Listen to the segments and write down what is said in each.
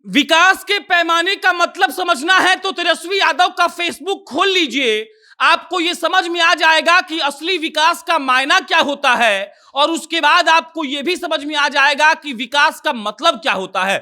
विकास के पैमाने का मतलब समझना है तो तेजस्वी यादव का फेसबुक खोल लीजिए। आपको यह समझ में आ जाएगा कि असली विकास का मायना क्या होता है, और उसके बाद आपको यह भी समझ में आ जाएगा कि विकास का मतलब क्या होता है।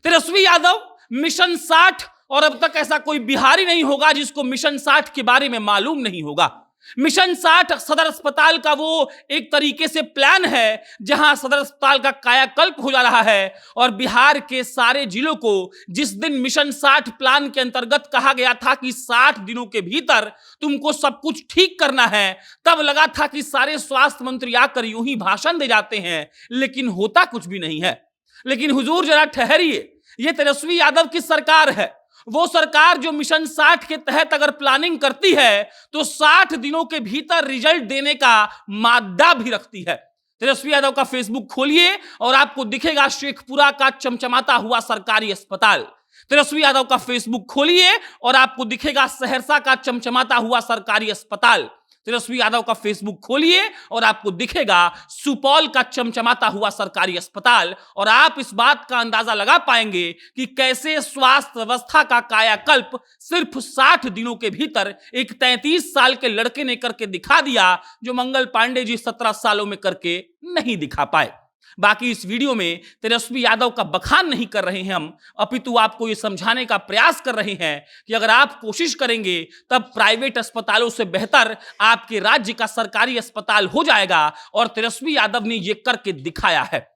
तेजस्वी यादव मिशन 60, और अब तक ऐसा कोई बिहारी नहीं होगा जिसको मिशन 60 के बारे में मालूम नहीं होगा। मिशन 60 सदर अस्पताल का वो एक तरीके से प्लान है जहां सदर अस्पताल का कायाकल्प हो जा रहा है, और बिहार के सारे जिलों को जिस दिन मिशन 60 प्लान के अंतर्गत कहा गया था कि 60 दिनों के भीतर तुमको सब कुछ ठीक करना है, तब लगा था कि सारे स्वास्थ्य मंत्री आकर यूं ही भाषण दे जाते हैं, लेकिन होता कुछ भी नहीं है। लेकिन हुजूर जरा ठहरिए, यह तेजस्वी यादव की सरकार है। वो सरकार जो मिशन 60 के तहत अगर प्लानिंग करती है तो 60 दिनों के भीतर रिजल्ट देने का मादा भी रखती है। तेजस्वी यादव का फेसबुक खोलिए और आपको दिखेगा शेखपुरा का चमचमाता हुआ सरकारी अस्पताल। तेजस्वी यादव का फेसबुक खोलिए और आपको दिखेगा सहरसा का चमचमाता हुआ सरकारी अस्पताल। तेजस्वी यादव का फेसबुक खोलिए और आपको दिखेगा सुपौल का चमचमाता हुआ सरकारी अस्पताल, और आप इस बात का अंदाजा लगा पाएंगे कि कैसे स्वास्थ्य व्यवस्था का कायाकल्प सिर्फ 60 दिनों के भीतर एक 33 साल के लड़के ने करके दिखा दिया, जो मंगल पांडे जी 17 सालों में करके नहीं दिखा पाए। बाकी इस वीडियो में तेजस्वी यादव का बखान नहीं कर रहे हैं हम, अपितु आपको यह समझाने का प्रयास कर रहे हैं कि अगर आप कोशिश करेंगे तब प्राइवेट अस्पतालों से बेहतर आपके राज्य का सरकारी अस्पताल हो जाएगा, और तेजस्वी यादव ने यह करके दिखाया है।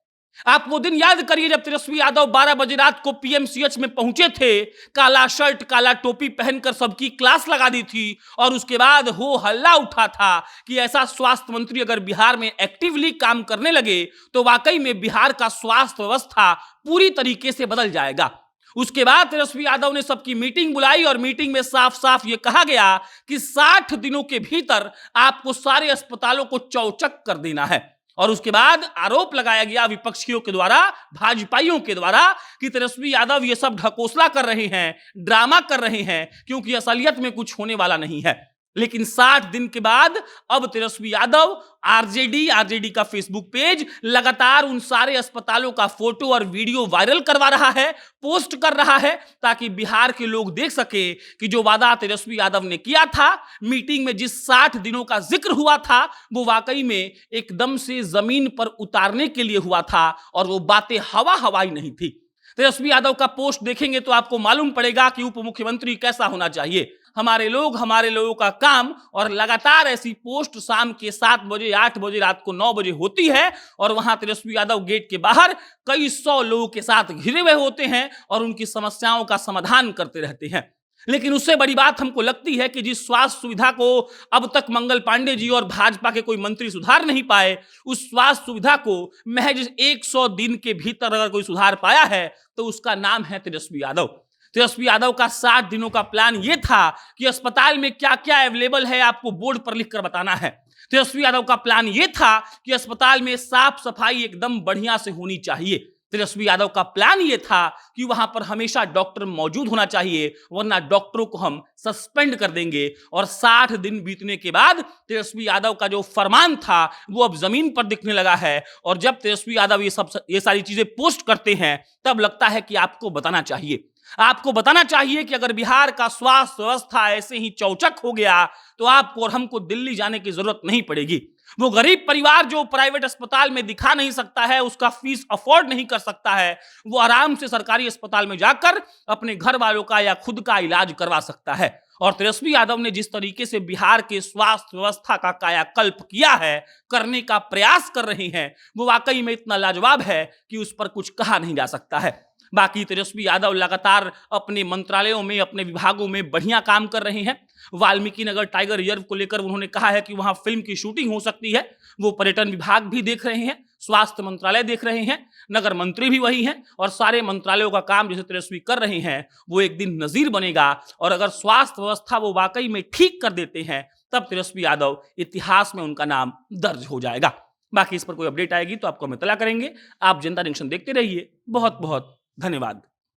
आप वो दिन याद करिए जब तेजस्वी यादव 12 बजे रात को पीएमसीएच में पहुंचे थे, काला शर्ट काला टोपी पहनकर सबकी क्लास लगा दी थी, और उसके बाद हो हल्ला उठा था कि ऐसा स्वास्थ्य मंत्री अगर बिहार में एक्टिवली काम करने लगे तो वाकई में बिहार का स्वास्थ्य व्यवस्था पूरी तरीके से बदल जाएगा। उसके बाद तेजस्वी यादव ने सबकी मीटिंग बुलाई और मीटिंग में साफ साफ यह कहा गया कि 60 दिनों के भीतर आपको सारे अस्पतालों को चौचक कर देना है। और उसके बाद आरोप लगाया गया विपक्षियों के द्वारा, भाजपाइयों के द्वारा, कि तेजस्वी यादव ये सब ढकोसला कर रहे हैं, ड्रामा कर रहे हैं, क्योंकि असलियत में कुछ होने वाला नहीं है। लेकिन 60 दिन के बाद अब तेजस्वी यादव आरजेडी का फेसबुक पेज लगातार उन सारे अस्पतालों का फोटो और वीडियो वायरल करवा रहा है, पोस्ट कर रहा है, ताकि बिहार के लोग देख सके कि जो वादा तेजस्वी यादव ने किया था, मीटिंग में जिस 60 दिनों का जिक्र हुआ था, वो वाकई में एकदम से जमीन पर उतारने के लिए हुआ था, और वो बातें हवाई नहीं थी। तेजस्वी यादव का पोस्ट देखेंगे तो आपको मालूम पड़ेगा कि उप मुख्यमंत्री कैसा होना चाहिए। हमारे लोगों का काम, और लगातार ऐसी पोस्ट शाम के 7 बजे 8 बजे रात को 9 बजे होती है, और वहां तेजस्वी यादव गेट के बाहर कई 100 लोगों के साथ घिरे हुए होते हैं और उनकी समस्याओं का समाधान करते रहते हैं। लेकिन उससे बड़ी बात हमको लगती है कि जिस स्वास्थ्य सुविधा को अब तक मंगल पांडे जी और भाजपा के कोई मंत्री सुधार नहीं पाए, उस स्वास्थ्य सुविधा को महज 100 दिन के भीतर अगर कोई सुधार पाया है तो उसका नाम है तेजस्वी यादव। तेजस्वी यादव का 60 दिनों का प्लान यह था कि अस्पताल में क्या क्या अवेलेबल है आपको बोर्ड पर लिखकर बताना है। तेजस्वी यादव का प्लान यह था कि अस्पताल में साफ सफाई एकदम बढ़िया से होनी चाहिए। तेजस्वी यादव का प्लान यह था कि वहां पर हमेशा डॉक्टर मौजूद होना चाहिए, वरना डॉक्टरों को हम सस्पेंड कर देंगे। और 60 दिन बीतने के बाद तेजस्वी यादव का जो फरमान था वो अब जमीन पर दिखने लगा है, और जब तेजस्वी यादव ये सारी चीजें पोस्ट करते हैं तब लगता है कि आपको बताना चाहिए कि अगर बिहार का स्वास्थ्य व्यवस्था ऐसे ही चौचक हो गया तो आपको और हमको दिल्ली जाने की जरूरत नहीं पड़ेगी। वो गरीब परिवार जो प्राइवेट अस्पताल में दिखा नहीं सकता है, उसका फीस अफोर्ड नहीं कर सकता है, वो आराम से सरकारी अस्पताल में जाकर अपने घर वालों का या खुद का इलाज करवा सकता है। और तेजस्वी यादव ने जिस तरीके से बिहार के स्वास्थ्य व्यवस्था का कायाकल्प किया है, करने का प्रयास कर रहे हैं, वो वाकई में इतना लाजवाब है कि उस पर कुछ कहा नहीं जा सकता है। बाकी तेजस्वी यादव लगातार अपने मंत्रालयों में, अपने विभागों में बढ़िया काम कर रहे हैं। वाल्मीकि नगर टाइगर रिजर्व को लेकर उन्होंने कहा है कि वहां फिल्म की शूटिंग हो सकती है। वो पर्यटन विभाग भी देख रहे हैं, स्वास्थ्य मंत्रालय देख रहे हैं, नगर मंत्री भी वही हैं, और सारे मंत्रालयों का काम जैसे तेजस्वी कर रहे हैं वो एक दिन नजीर बनेगा। और अगर स्वास्थ्य व्यवस्था वो वाकई में ठीक कर देते हैं तब तेजस्वी यादव इतिहास में उनका नाम दर्ज हो जाएगा। बाकी इस पर कोई अपडेट आएगी तो आपको हम इत्तला करेंगे। आप जनता जंक्शन देखते रहिए। बहुत बहुत धन्यवाद।